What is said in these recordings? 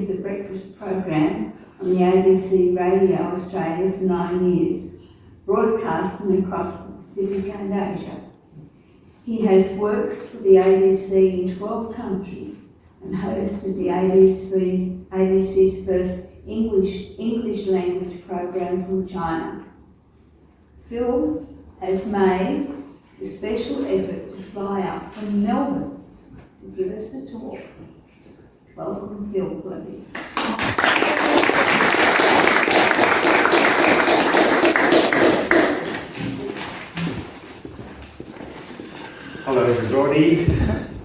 with the breakfast program on the ABC Radio Australia for 9 years, broadcasting across the Pacific and Asia. He has works for the ABC in 12 countries and hosted the ABC's first English language program from China. Phil has made a special effort to fly up from Melbourne to give us a talk. Welcome, Phil, please. Hello everybody,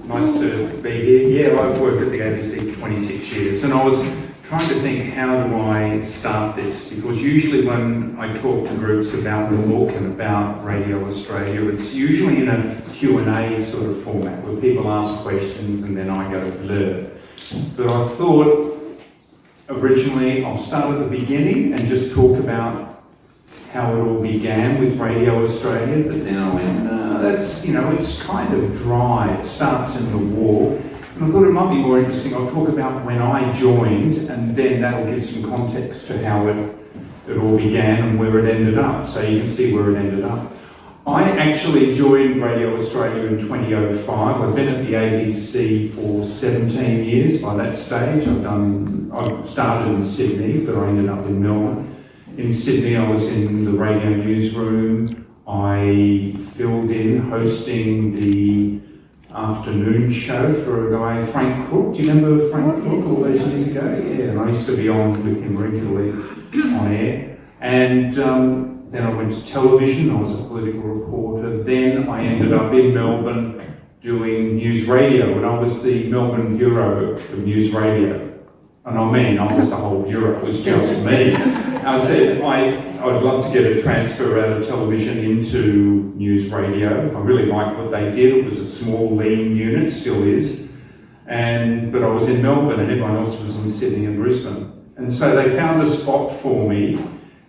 nice to be here. Yeah, I've worked at the ABC for 26 years and I was trying to think, how do I start this? Because usually when I talk to groups about the book and about Radio Australia, it's usually in a Q&A sort of format where people ask questions and then I go blur. But I thought originally I'll start at the beginning and just talk about how it all began with Radio Australia, but then I went, that's, it's kind of dry. It starts in the war. And I thought it might be more interesting. I'll talk about when I joined, and then that'll give some context to how it all began and where it ended up, so you can see where it ended up. I actually joined Radio Australia in 2005. I've been at the ABC for 17 years by that stage. I started in Sydney, but I ended up in Melbourne. In Sydney, I was in the radio newsroom. I filled in hosting the afternoon show for a guy, Frank Crook. Do you remember Frank Crook all those years ago? Yeah, and I used to be on with him regularly on air. And then I went to television. I was a political reporter. Then I ended up in Melbourne doing news radio, and I was the Melbourne Bureau of News Radio. And I was the whole bureau. It was just me. I said I'd love to get a transfer out of television into news radio. I really liked what they did. It was a small, lean unit, still is. But I was in Melbourne and everyone else was in Sydney and Brisbane. And so they found a spot for me,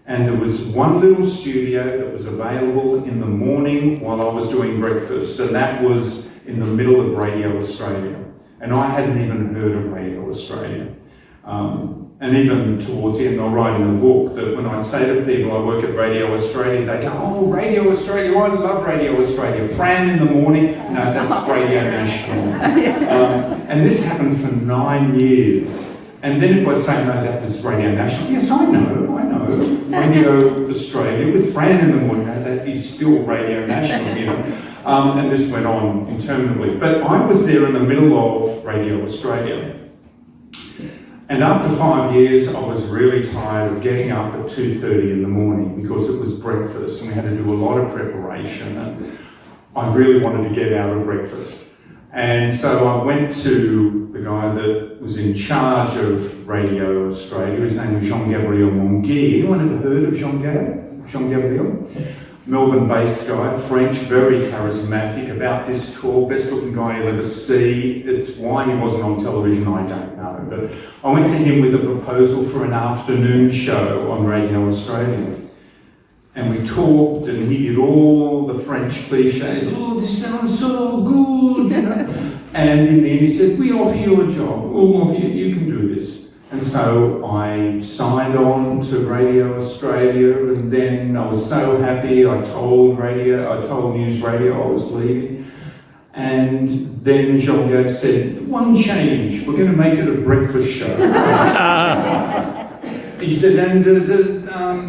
and there was one little studio that was available in the morning while I was doing breakfast, and that was in the middle of Radio Australia. And I hadn't even heard of Radio Australia. And even towards the end, I write in the book that when I'd say to people I work at Radio Australia, they go, "Oh, Radio Australia, I love Radio Australia. Fran in the morning." No, that's Radio National. And this happened for 9 years. And then if I'd say, "No, that was Radio National," "Yes, I know. Radio Australia with Fran in the morning." "No, that is still Radio National," And this went on interminably. But I was there in the middle of Radio Australia. And after 5 years, I was really tired of getting up at 2:30 in the morning because it was breakfast and we had to do a lot of preparation, and I really wanted to get out of breakfast. And so I went to the guy that was in charge of Radio Australia. His name was Jean-Gabriel Monguy. Anyone ever heard of Jean-Gabriel? Melbourne-based guy, French, very charismatic, about this tall, best-looking guy you'll ever see. It's why he wasn't on television, I don't know. But I went to him with a proposal for an afternoon show on Radio Australia. And we talked, and he did all the French cliches. "Oh, this sounds so good," And in the end he said, "We offer you a job. We'll offer you can do this." And so I signed on to Radio Australia, and then I was so happy. I told News Radio I was leaving. And then Jean-Gabriel said, "One change, we're going to make it a breakfast show." He said, and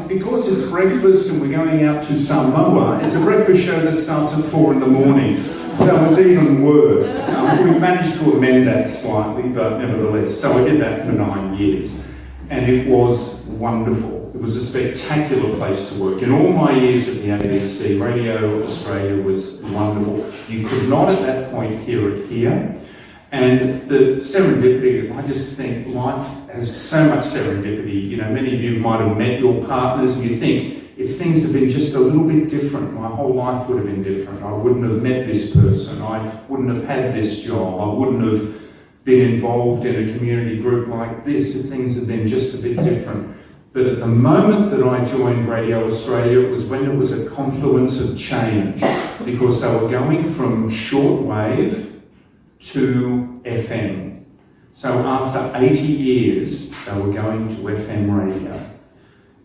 because it's breakfast and we're going out to Samoa, it's a breakfast show that starts at 4 in the morning. So it's even worse. We managed to amend that slightly, but nevertheless. So I did that for 9 years, and it was wonderful. It was a spectacular place to work. In all my years at the ABC, Radio Australia was wonderful. You could not at that point hear it here. And the serendipity, I just think life has so much serendipity. Many of you might have met your partners and you think, if things had been just a little bit different, my whole life would have been different. I wouldn't have met this person. I wouldn't have had this job. I wouldn't have been involved in a community group like this if things had been just a bit different. But at the moment that I joined Radio Australia, it was when it was a confluence of change, because they were going from shortwave to FM. So after 80 years, they were going to FM radio.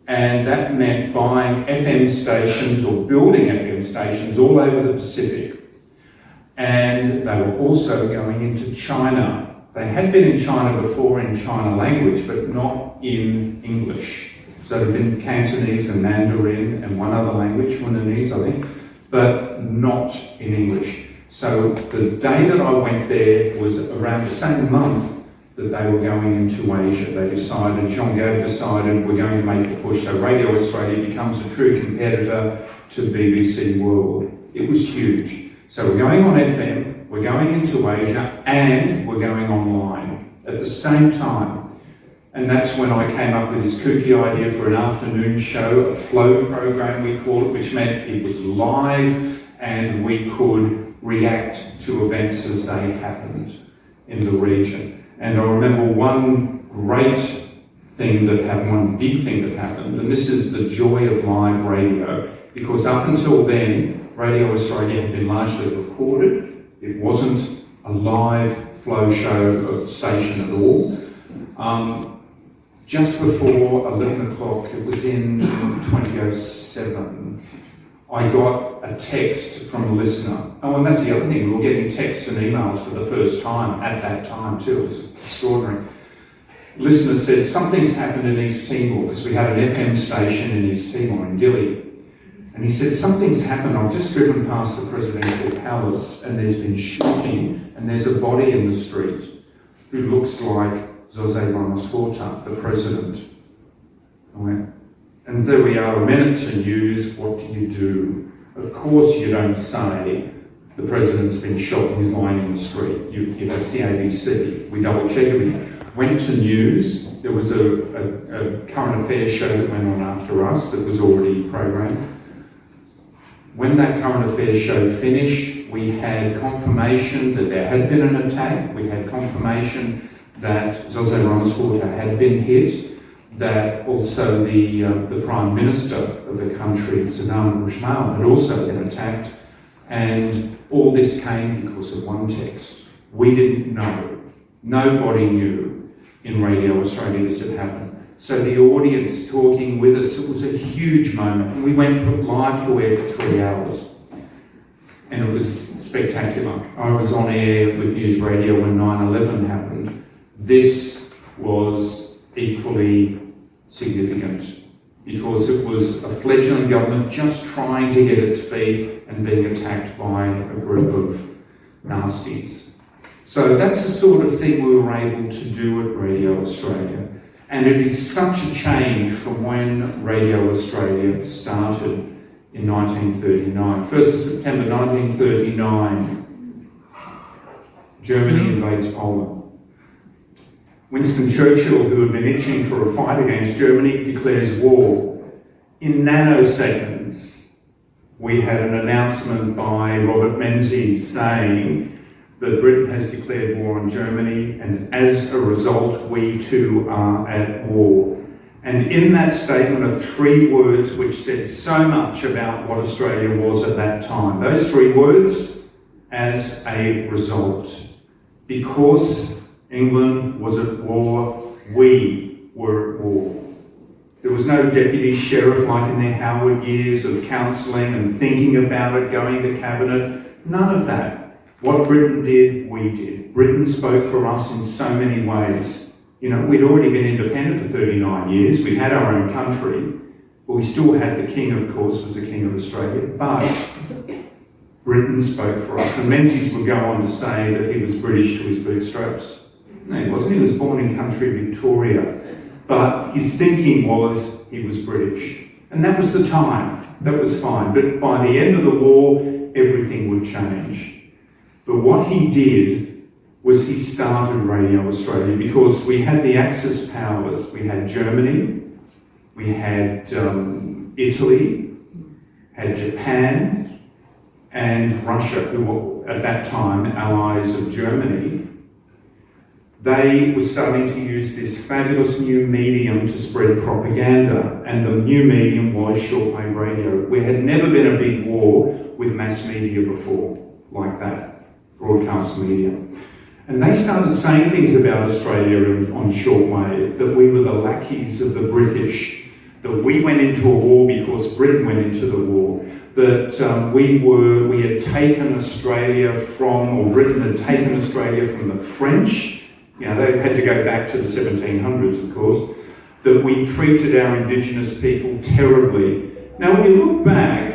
And that meant buying FM stations or building FM stations all over the Pacific. And they were also going into China. They had been in China before in China language, but not in English. So there had been Cantonese and Mandarin and one other language, Hunanese, I think, but not in English. So the day that I went there was around the same month that they were going into Asia. They decided, Jean-Gab decided, we're going to make the push. So Radio Australia becomes a true competitor to BBC World. It was huge. So we're going on FM, we're going into Asia, and we're going online at the same time. And that's when I came up with this kooky idea for an afternoon show, a flow program we call it, which meant it was live and we could react to events as they happened in the region. And I remember one great thing that happened, one big thing that happened, and this is the joy of live radio, because up until then, Radio Australia had been largely recorded. It wasn't a live flow show station at all. Just before 11 o'clock, it was in 2007, I got a text from a listener. Oh, and that's the other thing, we were getting texts and emails for the first time at that time too. It was extraordinary. Listener said, something's happened in East Timor, because we had an FM station in East Timor, in Dili. And he said, something's happened. I've just driven past the presidential palace and there's been shooting and there's a body in the street who looks like Jose Ramos Horta, the president. I went, and there we are, a minute to news, what do you do? Of course you don't say the president's been shot and he's lying in the street. That's the ABC. We double check everything. Went to news. There was a current affairs show that went on after us that was already programmed. When that current affairs show finished, we had confirmation that there had been an attack. We had confirmation that Jose Ramos Horta had been hit, that also the Prime Minister of the country, Saddam Hussein, had also been attacked, and all this came because of one text. We didn't know. Nobody knew in Radio Australia this had happened. So the audience talking with us, it was a huge moment. And we went from live to air for 3 hours. And it was spectacular. I was on air with News Radio when 9/11 happened. This was equally significant because it was a fledgling government just trying to get its feet and being attacked by a group of nasties. So that's the sort of thing we were able to do at Radio Australia. And it is such a change from when Radio Australia started in 1939. 1st of September 1939, Germany invades Poland. Winston Churchill, who had been itching for a fight against Germany, declares war. In nanoseconds, we had an announcement by Robert Menzies saying that Britain has declared war on Germany, and as a result, we too are at war. And in that statement are 3 words which said so much about what Australia was at that time. Those 3 words, as a result. Because England was at war, we were at war. There was no deputy sheriff like in their Howard years of counselling and thinking about it, going to cabinet. None of that. What Britain did, we did. Britain spoke for us in so many ways. You know, we'd already been independent for 39 years. We had our own country, but we still had the king, of course, was the king of Australia. But Britain spoke for us. And Menzies would go on to say that he was British to his bootstraps. No, he wasn't. He was born in country Victoria. But his thinking was he was British. And that was the time. That was fine. But by the end of the war, everything would change. But what he did was he started Radio Australia because we had the Axis powers. We had Germany, we had Italy, had Japan, and Russia, who were at that time allies of Germany. They were starting to use this fabulous new medium to spread propaganda, and the new medium was shortwave radio. There had never been a big war with mass media before, like that, broadcast media. And they started saying things about Australia on shortwave, that we were the lackeys of the British, that we went into a war because Britain went into the war, that we had taken Australia from, or Britain had taken Australia from the French. You know, they had to go back to the 1700s, of course, that we treated our Indigenous people terribly. Now, when you look back,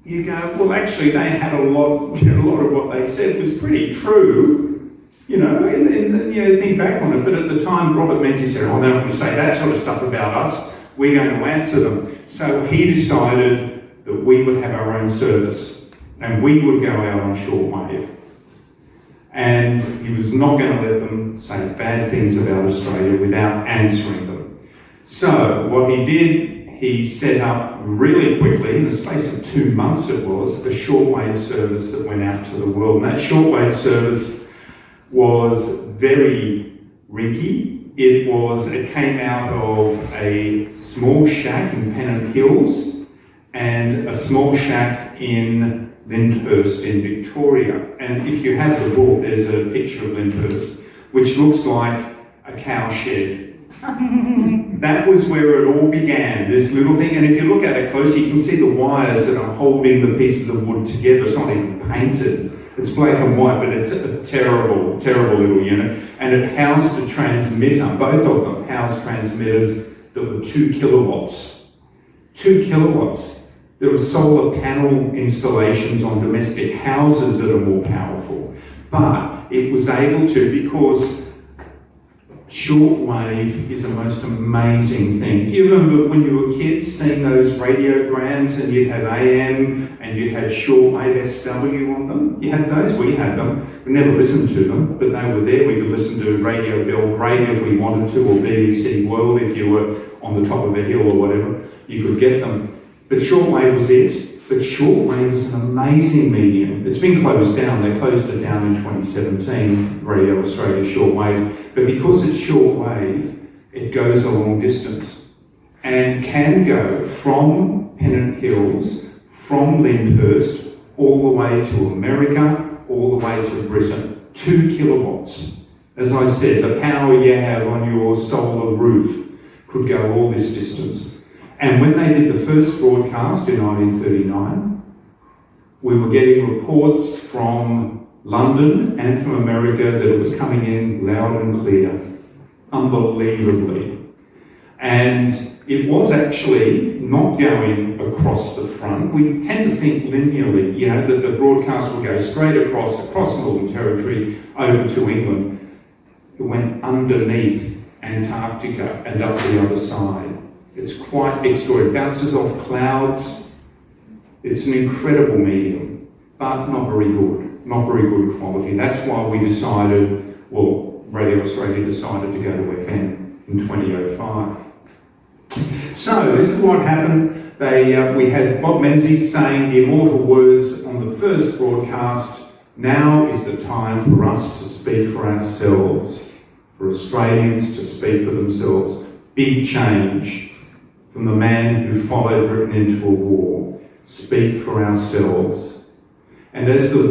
you go, well, actually, they had a lot of what they said was pretty true, you know, and you know, think back on it. But at the time, Robert Menzies said, oh, they're not going to say that sort of stuff about us. We're going to answer them. So he decided that we would have our own service and we would go out on shortwave. And he was not going to let them say bad things about Australia without answering them. So what he did, he set up really quickly, in the space of 2 months it was, a shortwave service that went out to the world. And that shortwave service was very rinky. It came out of a small shack in Pennant Hills and a small shack in Lyndhurst in Victoria. And if you have the book, there's a picture of Lyndhurst, which looks like a cow shed. That was where it all began, this little thing. And if you look at it closely, you can see the wires that are holding the pieces of wood together. It's not even painted. It's black and white, but it's a terrible, terrible little unit. And it housed a transmitter. Both of them housed transmitters that were 2 kilowatts. 2 kilowatts. There were solar panel installations on domestic houses that are more powerful. But it was able to, because shortwave is the most amazing thing. Do you remember when you were kids seeing those radiograms and you'd have AM and you'd have shortwave SW on them? You had those, we had them. We never listened to them, but they were there. We could listen to Radio Belgrade if we wanted to, or BBC World if you were on the top of a hill or whatever. You could get them. But shortwave was it. But shortwave is an amazing medium. It's been closed down. They closed it down in 2017, Radio Australia shortwave. But because it's shortwave, it goes a long distance and can go from Pennant Hills, from Lyndhurst, all the way to America, all the way to Britain. 2 kilowatts. As I said, the power you have on your solar roof could go all this distance. And when they did the first broadcast in 1939, we were getting reports from London and from America that it was coming in loud and clear, unbelievably. And it was actually not going across the front. We tend to think linearly, you know, that the broadcast would go straight across Northern Territory over to England. It went underneath Antarctica and up the other side. It's quite extraordinary. It bounces off clouds. It's an incredible medium, but not very good. Not very good quality. That's why we decided, well, Radio Australia decided to go to FM in 2005. So this is what happened. We had Bob Menzies saying the immortal words on the first broadcast, now is the time for us to speak for ourselves, for Australians to speak for themselves. Big change. From the man who followed Britain into a war, speak for ourselves. And as the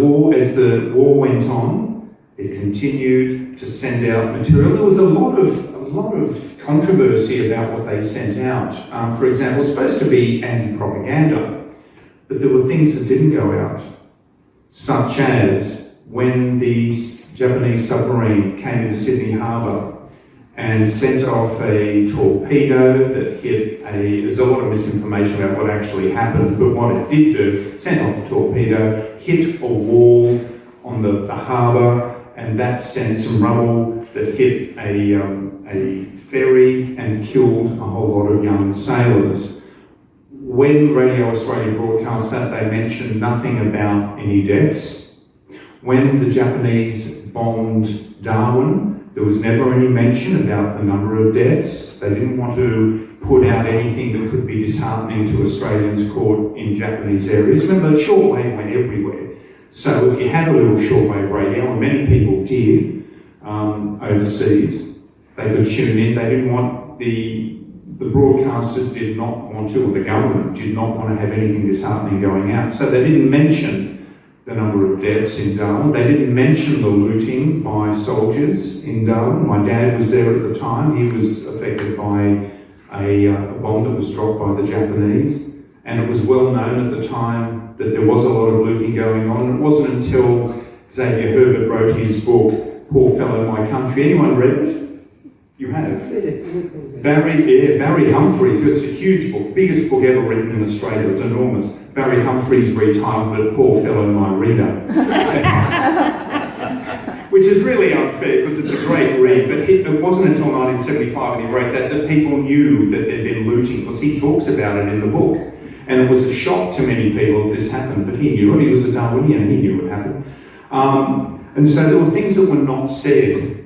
war went on, it continued to send out material. There was a lot of controversy about what they sent out. For example, it's supposed to be anti-propaganda, but there were things that didn't go out, such as when the Japanese submarine came into Sydney Harbour and sent off a torpedo that hit there's a lot of misinformation about what actually happened, but what it did do, sent off a torpedo, hit a wall on the harbour, and that sent some rubble that hit a ferry and killed a whole lot of young sailors. When Radio Australia broadcast that, they mentioned nothing about any deaths. When the Japanese bombed Darwin, there was never any mention about the number of deaths. They didn't want to put out anything that could be disheartening to Australians caught in Japanese areas. Remember, shortwave went everywhere. So if you had a little shortwave radio, and many people did overseas, they could tune in. They didn't want the broadcasters did not want to, or the government did not want to have anything disheartening going out. So they didn't mention the number of deaths in Darwin. They didn't mention the looting by soldiers in Darwin. My dad was there at the time. He was affected by a bomb that was dropped by the Japanese. And it was well known at the time that there was a lot of looting going on. It wasn't until Xavier Herbert wrote his book, Poor Fellow My Country. Anyone read it? You have? Barry Humphries. It's a huge book, biggest book ever written in Australia. It's enormous. Barry Humphries retitled it, Poor Fellow My Reader. Which is really unfair because it's a great read, but it wasn't until 1975 when he wrote that people knew that there'd been looting, because he talks about it in the book. And it was a shock to many people that this happened, but he knew it. He was a Darwinian, he knew it happened. And so there were things that were not said.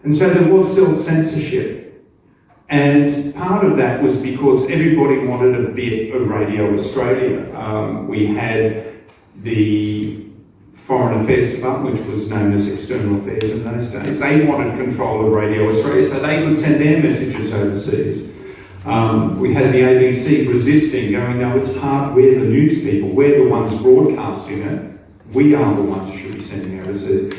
And so there was self-censorship. And part of that was because everybody wanted a bit of Radio Australia. We had the Foreign Affairs Department, which was known as External Affairs in those days. They wanted control of Radio Australia so they could send their messages overseas. We had the ABC resisting, going, no, we're the news people, we're the ones broadcasting it, we are the ones who should be sending overseas.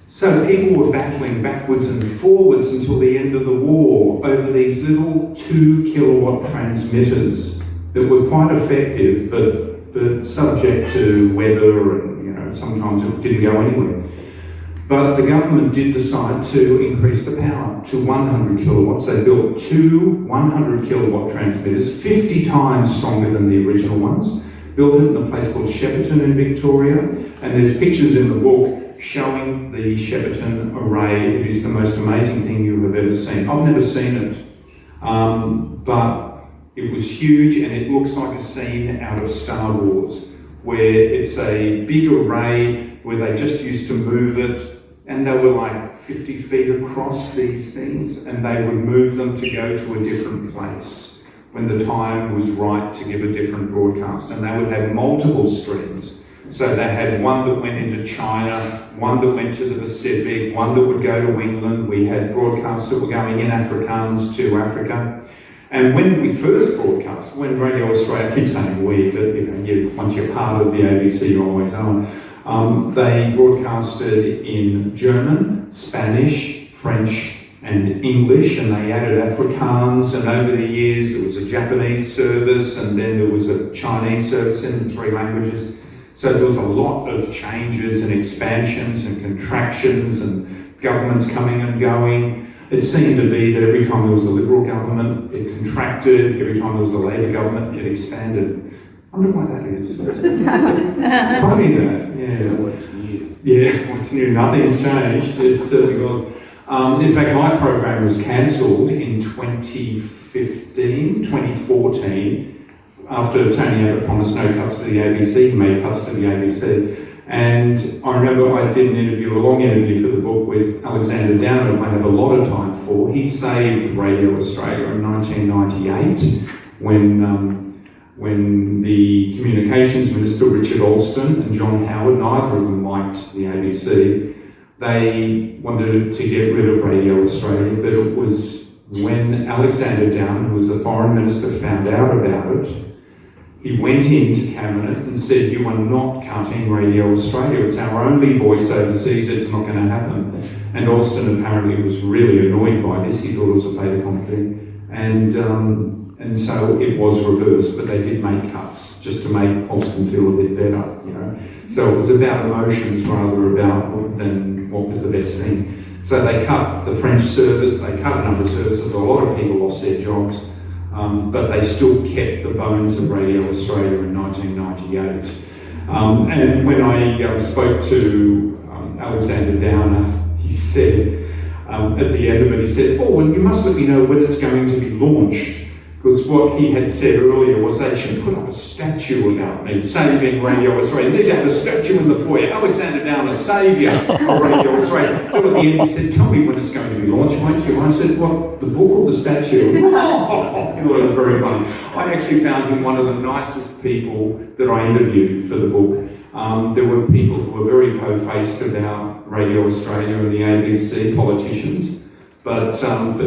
So people were battling backwards and forwards until the end of the war over these little 2 kilowatt transmitters that were quite effective, but subject to weather and, sometimes it didn't go anywhere. But the government did decide to increase the power to 100 kilowatts. They built 2 100 kilowatt transmitters, 50 times stronger than the original ones. Built it in a place called Shepparton in Victoria. And there's pictures in the book showing the Shepparton array. It is the most amazing thing you have ever seen. I've never seen it, but it was huge, and it looks like a scene out of Star Wars, where it's a big array where they just used to move it, and they were like 50 feet across, these things, and they would move them to go to a different place when the time was right to give a different broadcast. And they would have multiple streams. So they had one that went into China, one that went to the Pacific, one that would go to England. We had broadcasts that were going in Afrikaans to Africa. And when we first broadcast, when Radio Australia, I keep saying we, but once you're part of the ABC, you're always on. They broadcasted in German, Spanish, French, and English, and they added Afrikaans, and over the years there was a Japanese service, and then there was a Chinese service in the 3 languages. So there was a lot of changes and expansions and contractions and governments coming and going. It seemed to be that every time there was a Liberal government, it contracted. Every time there was a Labor government, it expanded. I wonder why that is. Funny that, yeah. What's new? Yeah, what's new? Nothing's changed. It certainly was. In fact, my program was cancelled in 2014, after Tony Abbott promised no cuts to the ABC, he made cuts to the ABC. And I remember I did a long interview for the book with Alexander Downer, I have a lot of time for. He saved Radio Australia in 1998 when the Communications Minister, Richard Alston, and John Howard, neither of them liked the ABC. They wanted to get rid of Radio Australia, but it was when Alexander Downer, who was the Foreign Minister, found out about it. He went into Cabinet and said, you are not cutting Radio Australia. It's our only voice overseas. It's not going to happen. And Alston apparently was really annoyed by this. He thought it was a fait accompli. And so it was reversed, but they did make cuts just to make Alston feel a bit better, So it was about emotions rather than what was the best thing. So they cut the French service, they cut a number of services. A lot of people lost their jobs. But they still kept the bones of Radio Australia in 1998. And when I spoke to Alexander Downer, he said, at the end of it, he said, oh, and you must let me know when it's going to be launched. Because what he had said earlier was they should put up a statue about me, saving Radio Australia. They had a statue in the foyer, Alexander Downer, saviour of Radio Australia. So at the end he said, tell me when it's going to be launched, won't you? I said, what, the book or the statue? He thought it was very funny. I actually found him one of the nicest people that I interviewed for the book. There were people who were very po-faced about Radio Australia and the ABC, politicians, but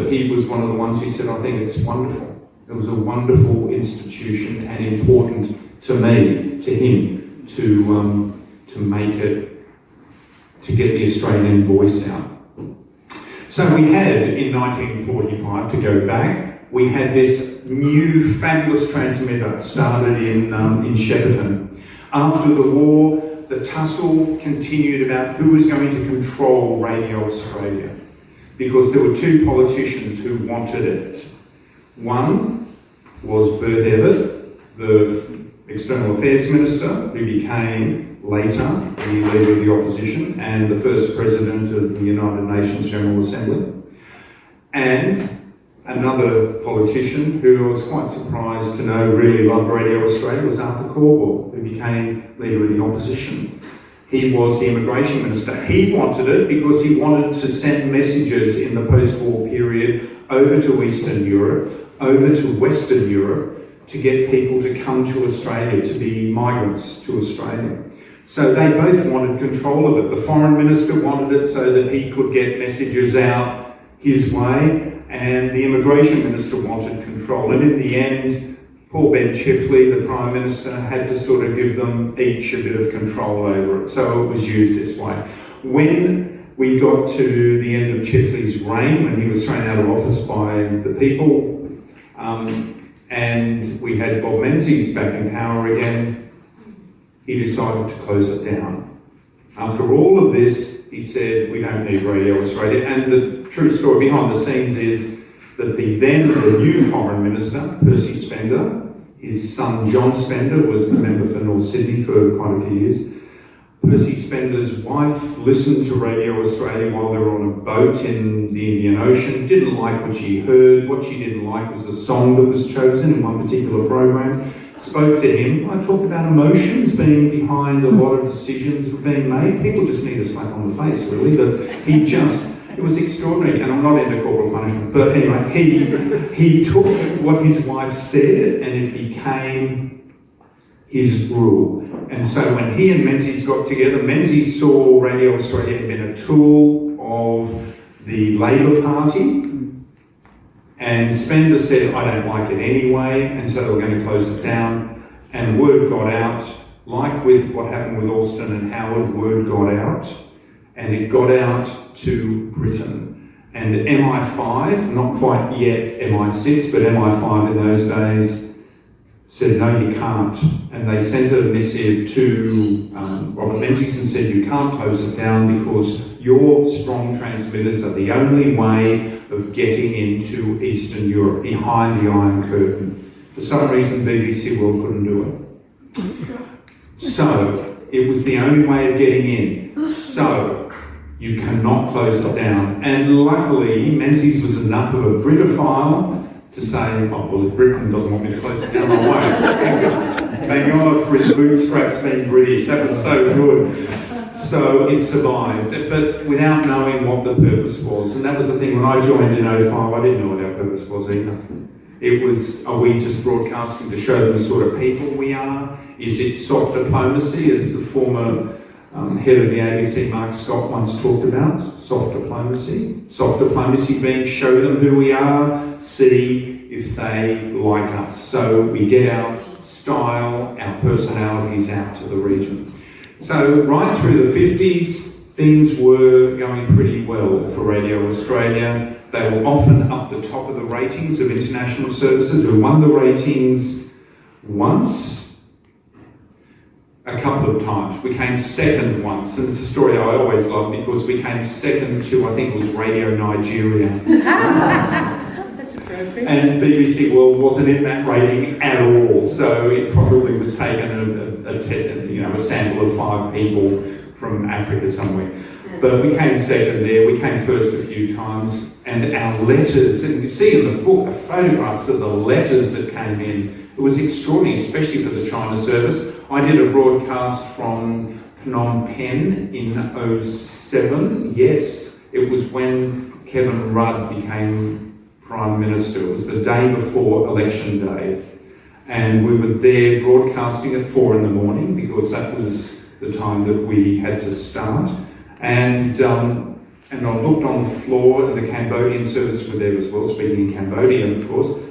he was one of the ones who said, I think it's wonderful. It was a wonderful institution and important to me, to him, to to get the Australian voice out. So we had, in 1945, to go back, we had this new fabulous transmitter started in Shepparton. After the war, the tussle continued about who was going to control Radio Australia, because there were two politicians who wanted it. One was Bert Everett, the External Affairs Minister, who became later the Leader of the Opposition and the first President of the United Nations General Assembly. And another politician who I was quite surprised to know really loved Radio Australia was Arthur Corwell, who became Leader of the Opposition. He was the Immigration Minister. He wanted it because he wanted to send messages in the post-war period over to Eastern Europe, over to Western Europe, to get people to come to Australia, to be migrants to Australia. So they both wanted control of it. The Foreign Minister wanted it so that he could get messages out his way, and the Immigration Minister wanted control. And in the end, Paul Ben Chifley, the Prime Minister, had to sort of give them each a bit of control over it. So it was used this way. When we got to the end of Chifley's reign, when he was thrown out of office by the people, and we had Bob Menzies back in power again, he decided to close it down. After all of this, he said, we don't need Radio Australia. And the true story behind the scenes is that the new Foreign Minister, Percy Spender, his son John Spender was the member for North Sydney for quite a few years. Percy Spender's wife listened to Radio Australia while they were on a boat in the Indian Ocean, didn't like what she heard. What she didn't like was the song that was chosen in one particular program. Spoke to him. I talked about emotions being behind a lot of decisions being made. People just need a slap on the face, really, but it was extraordinary, and I'm not into corporal punishment, but anyway, he took what his wife said and it became his rule. And so when he and Menzies got together, Menzies saw Radio Australia had been a tool of the Labor Party, and Spender said, I don't like it anyway, and so they were going to close it down. And word got out, like with what happened with Alston and Howard, word got out, and it got out to Britain. And MI5, not quite yet MI6, but MI5 in those days, said, no, you can't. And they sent a missive to Robert Menzies and said, you can't close it down because your strong transmitters are the only way of getting into Eastern Europe, behind the Iron Curtain. For some reason, BBC World couldn't do it. So, it was the only way of getting in. So, you cannot close it down. And luckily, Menzies was enough of a Britophile to say, oh, well, if Britain doesn't want me to close it down, I won't. Thank God for his bootstraps being British. That was so good. So it survived, but without knowing what the purpose was. And that was the thing, when I joined in 05, I didn't know what our purpose was either. It was, are we just broadcasting to show them the sort of people we are? Is it soft diplomacy, as the former head of the ABC, Mark Scott, once talked about? Soft diplomacy. Soft diplomacy being show them who we are, see if they like us. So we get our style, our personalities out to the region. So right through the 50s, things were going pretty well for Radio Australia. They were often up the top of the ratings of international services. We won the ratings once, a couple of times. We came second once, and it's a story I always love because we came second to, I think it was Radio Nigeria. That's appropriate. And BBC World wasn't in that rating at all, so it probably was taken a test, a sample of 5 people from Africa somewhere. But we came second there, we came first a few times, and our letters, and you see in the book the photographs of the letters that came in, it was extraordinary, especially for the China service. I did a broadcast from Phnom Penh in 07. Yes, it was when Kevin Rudd became Prime Minister. It was the day before Election Day. And we were there broadcasting at 4 in the morning because that was the time that we had to start. And I looked on the floor, and the Cambodian service were there as well, speaking in Cambodian, of course,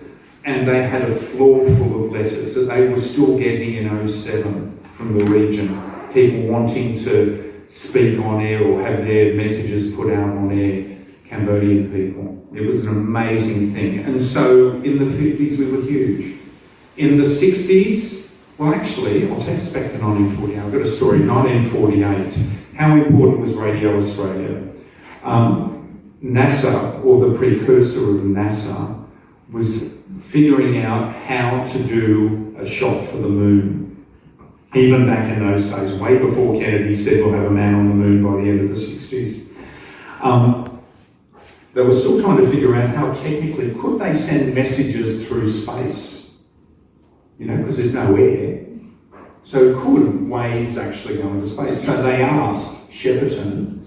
and they had a floor full of letters that they were still getting in 07 from the region. people wanting to speak on air or have their messages put out on air, Cambodian people. It was an amazing thing. And so in the 50s we were huge. In the 60s, well actually, I'll take us back to 1948. I've got a story, 1948. How important was Radio Australia? NASA, or the precursor of NASA, was figuring out how to do a shot for the moon. Even back in those days, way before Kennedy said we'll have a man on the moon by the end of the 60s. They were still trying to figure out how technically could they send messages through space, you know, because there's no air. So could waves actually go into space? So they asked Shepperton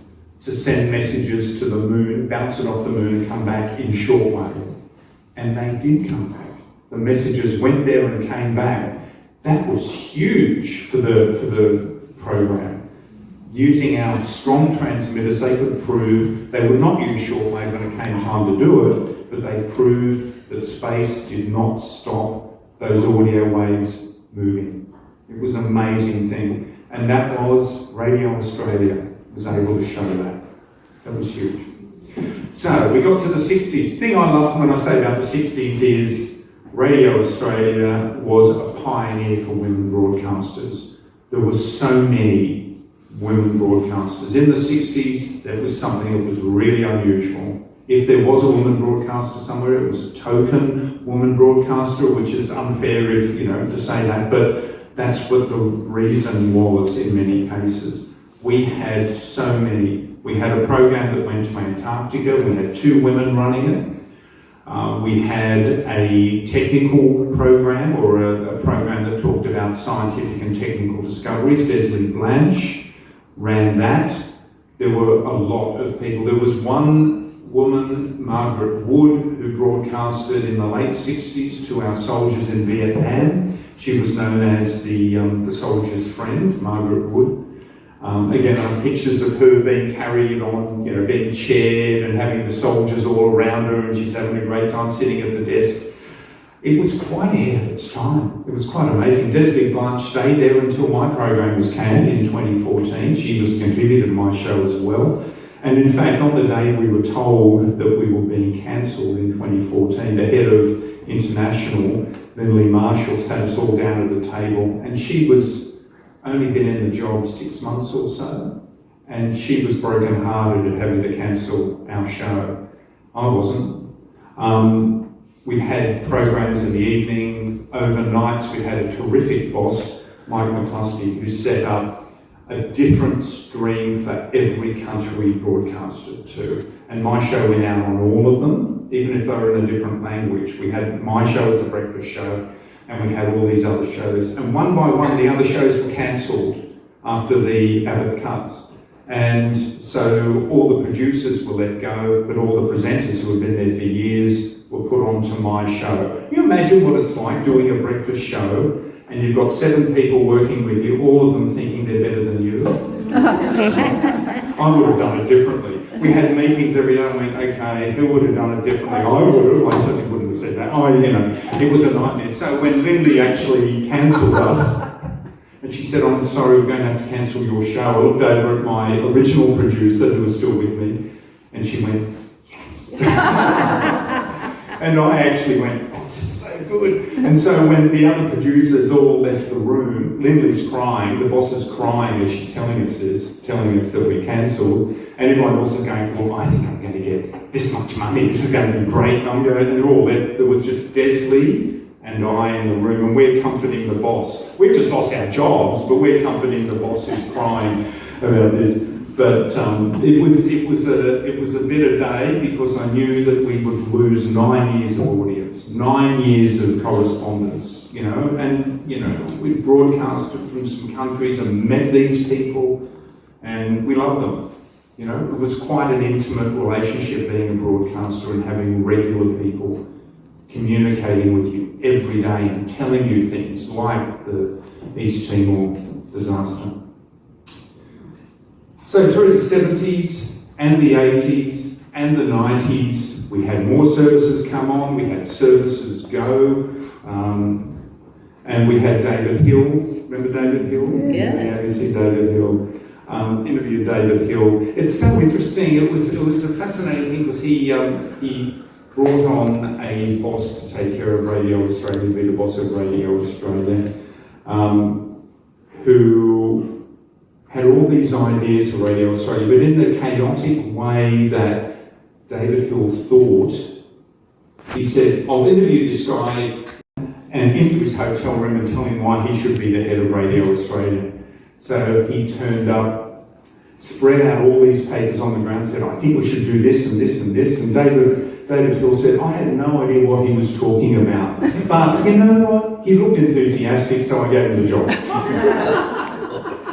to send messages to the moon, bounce it off the moon and come back in shortwave. And they did come back. The messages went there and came back. That was huge for the program. Using our strong transmitters, they could prove, they would not use shortwave when it came time to do it, but they proved that space did not stop those audio waves moving. It was an amazing thing. And that was Radio Australia was able to show that. That was huge. So we got to the 60s. The thing I love when I say about the 60s is Radio Australia was a pioneer for women broadcasters. There were so many women broadcasters. In the 60s, that was something that was really unusual. If there was a woman broadcaster somewhere, it was a token woman broadcaster, which is unfair if, you know, to say that, but that's what the reason was in many cases. We had so many. We had a program that went to Antarctica. We had 2 women running it. We had a technical program, or a program that talked about scientific and technical discoveries. Leslie Blanche ran that. There were a lot of people. There was one woman, Margaret Wood, who broadcasted in the late 60s to our soldiers in Vietnam. She was known as the soldier's friend, Margaret Wood. Again, on pictures of her being carried on, you know, being chaired and having the soldiers all around her, and she's having a great time sitting at the desk. It was quite ahead of its time. It was quite amazing. Leslie Blanche stayed there until my program was canned in 2014. She was contributed to my show as well. And in fact, on the day we were told that we were being cancelled in 2014, the head of International, Lindley Marshall, sat us all down at a table, and she was only been in the job 6 months or so, and she was broken-hearted at having to cancel our show. I wasn't. We had programs in the evening, overnights. We had a terrific boss, Mike McCluskey, who set up a different stream for every country we broadcasted to. And my show went out on all of them, even if they were in a different language. We had my show as a breakfast show, and we had all these other shows. And one by one, the other shows were cancelled after the Abbott cuts. And so all the producers were let go, but all the presenters who had been there for years were put onto my show. Can you imagine what it's like doing a breakfast show, and you've got 7 people working with you, all of them thinking they're better than you? I would have done it differently. We had meetings every day and went, okay, who would have done it differently? I would have. I certainly wouldn't have said that. It was a nightmare. So when Lindy actually cancelled us, and she said, I'm sorry, we're going to have to cancel your show, I looked over at my original producer, who was still with me, and she went, yes. And I actually went, oh, this is so good. And so when the other producers all left the room, Lindy's crying, the boss is crying as she's telling us this, telling us that we cancelled, and everyone else is going, well, I think I'm going to get this much money, this is going to be great, and I'm going, and they're all left. There was just Desley and I in the room, and we're comforting the boss. We've just lost our jobs, but we're comforting the boss who's crying about this. But it was a bitter day, because I knew that we would lose 9 years of audience, 9 years of correspondence, you know, and, you know, we broadcasted from some countries and met these people, and we loved them. You know, it was quite an intimate relationship being a broadcaster and having regular people communicating with you every day and telling you things like the East Timor disaster. So through the 70s and the 80s and the 90s, we had more services come on, we had services go. And we had David Hill, remember David Hill? Yeah. The ABC David Hill. Interviewed David Hill. It's so interesting. It was a fascinating thing because he brought on a boss to take care of Radio Australia, be the boss of Radio Australia, who had all these ideas for Radio Australia, but in the chaotic way that David Hill thought, he said, I'll interview this guy and into his hotel room and tell him why he should be the head of Radio Australia. So he turned up, spread out all these papers on the ground, said, I think we should do this and this and this. And David Hill said, I had no idea what he was talking about. But you know what? He looked enthusiastic, so I gave him the job.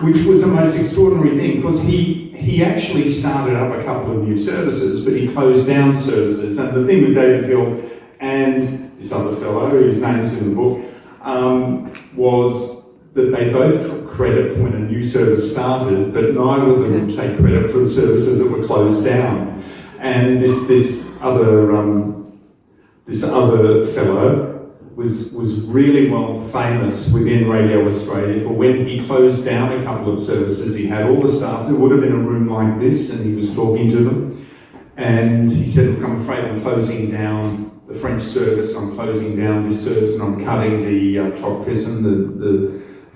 Which was the most extraordinary thing, because he actually started up a couple of new services, but he closed down services. And the thing with David Hill and this other fellow, whose name's in the book, was that they both took credit for when a new service started, but neither of them would take credit for the services that were closed down. And this other fellow was really well famous within Radio Australia for when he closed down a couple of services. He had all the staff. There would have been a room like this, and he was talking to them. And he said, look, I'm afraid I'm closing down the French service, I'm closing down this service, and I'm cutting the top prison,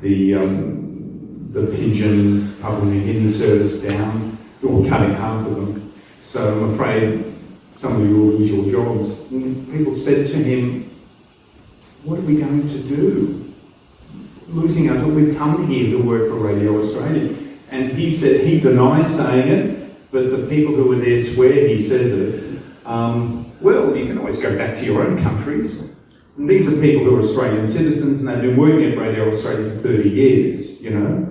the pigeon, Papua New Guinea service down, or cutting half of them. So I'm afraid some of you will lose your jobs. And people said to him, what are we going to do? Losing our job, we've come here to work for Radio Australia. And he said, he denies saying it, but the people who were there swear he says it. Well, you can always go back to your own countries. And these are people who are Australian citizens, and they've been working at Radio Australia for 30 years, you know.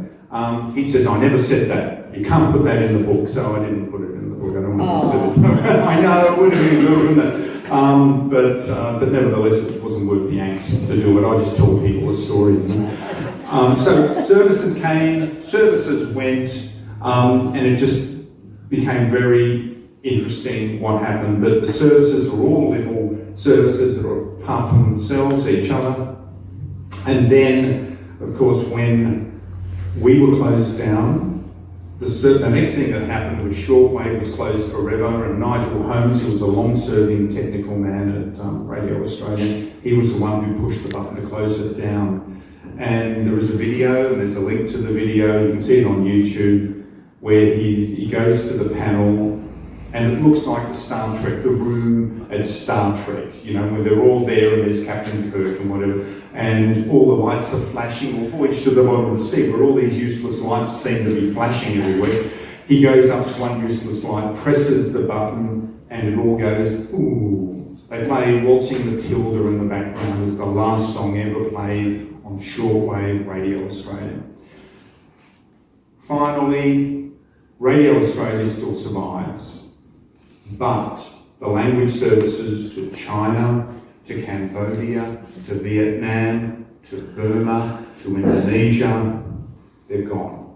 He says, I never said that. You can't put that in the book, so I didn't put it in the book. I don't want to sue it. I know, it would have been good, wouldn't it? But nevertheless, it wasn't worth the angst to do it. I just told people the story. You know? So services came, services went, and it just became very interesting what happened. But the services were all little services that were apart from themselves, each other. And then, of course, when we were closed down, the next thing that happened was shortwave was closed forever, and Nigel Holmes, who was a long-serving technical man at Radio Australia, he was the one who pushed the button to close it down. And there is a video, and there's a link to the video, you can see it on YouTube, where he goes to the panel, and it looks like the Star Trek, the room at Star Trek, you know, where they're all there and there's Captain Kirk and whatever, and all the lights are flashing, or voyage to the bottom of the sea, where all these useless lights seem to be flashing everywhere. He goes up to one useless light, presses the button, and it all goes, ooh. They play Waltzing Matilda in the background as the last song ever played on shortwave Radio Australia. Finally, Radio Australia still survives. But the language services to China, to Cambodia, to Vietnam, to Burma, to Indonesia, they're gone.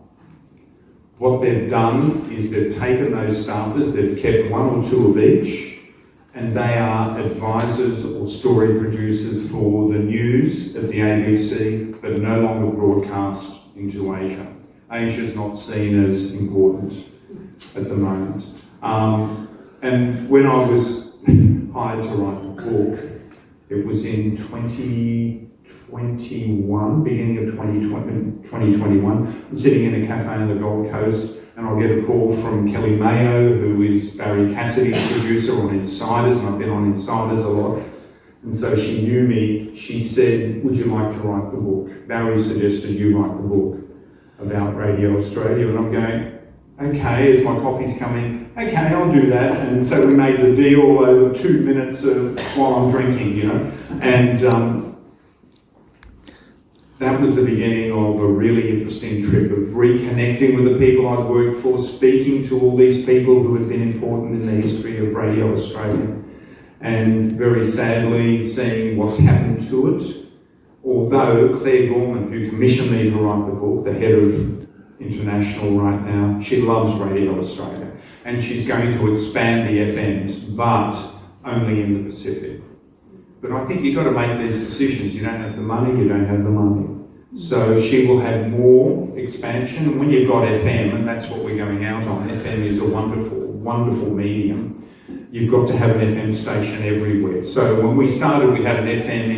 What they've done is they've taken those staffers, they've kept one or two of each, and they are advisors or story producers for the news at the ABC, but no longer broadcast into Asia. Asia's not seen as important at the moment. And when I was hired to write the book, it was in 2021, beginning of 2021. I'm sitting in a cafe on the Gold Coast, and I'll get a call from Kelly Mayo, who is Barry Cassidy's producer on Insiders, and I've been on Insiders a lot. And so she knew me. She said, would you like to write the book? Barry suggested you write the book about Radio Australia. And I'm going, okay, as my coffee's coming, okay, I'll do that. And so we made the deal over 2 minutes while I'm drinking, you know. And that was the beginning of a really interesting trip of reconnecting with the people I'd worked for, speaking to all these people who had been important in the history of Radio Australia, and very sadly seeing what's happened to it. Although Claire Gorman, who commissioned me to write the book, the head of International right now, she loves Radio Australia, and she's going to expand the FMs, but only in the Pacific. But I think you've got to make these decisions. You don't have the money, you don't have the money. So she will have more expansion. And when you've got FM, and that's what we're going out on, FM is a wonderful, wonderful medium. You've got to have an FM station everywhere. So when we started, we had an FM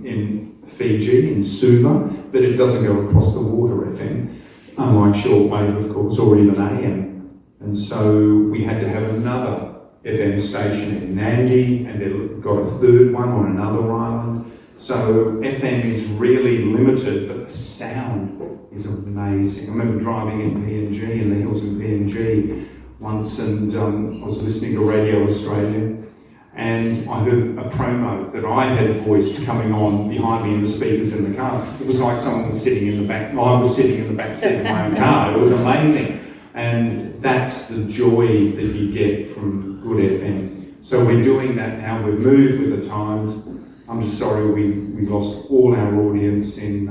in Fiji, in Suva, but it doesn't go across the water FM, unlike shortwave, of course, or even AM. And so we had to have another FM station in Nandi, and then got a third one on another island. So FM is really limited, but the sound is amazing. I remember driving in PNG, in the hills in PNG once, and I was listening to Radio Australia, and I heard a promo that I had voiced coming on behind me in the speakers in the car. It was like someone was sitting in the back, I was sitting in the back seat of my own car. It was amazing. And that's the joy that you get from good FM. So we're doing that now. We've moved with the times. I'm just sorry we lost all our audience in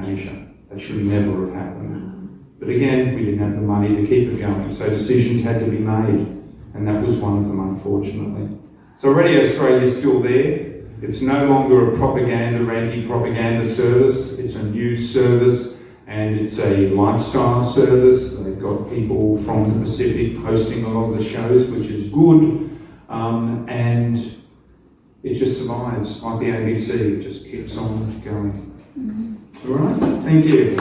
Asia. That should never have happened. But again, we didn't have the money to keep it going. So decisions had to be made. And that was one of them, unfortunately. So Radio Australia is still there. It's no longer a propaganda or anti-propaganda service. It's a news service, and it's a lifestyle service. They've got people from the Pacific hosting a lot of the shows, which is good. And it just survives, like the ABC. It just keeps on going. All right, thank you.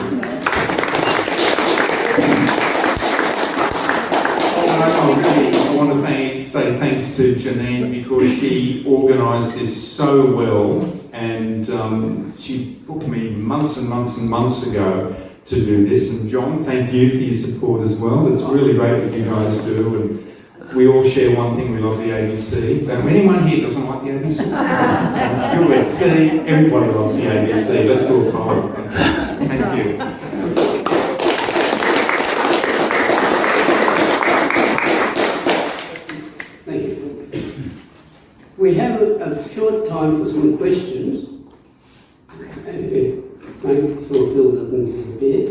I want to say thanks to Janine, because she organised this so well, and she booked me months and months and months ago to do this. And John, thank you for your support as well. It's really great what you guys do, and we all share one thing: we love the ABC. But anyone here doesn't like the ABC? Good. See, everybody loves the ABC. Let's do a poll. Thank you. We have a short time for some questions, and if Phil doesn't disappear.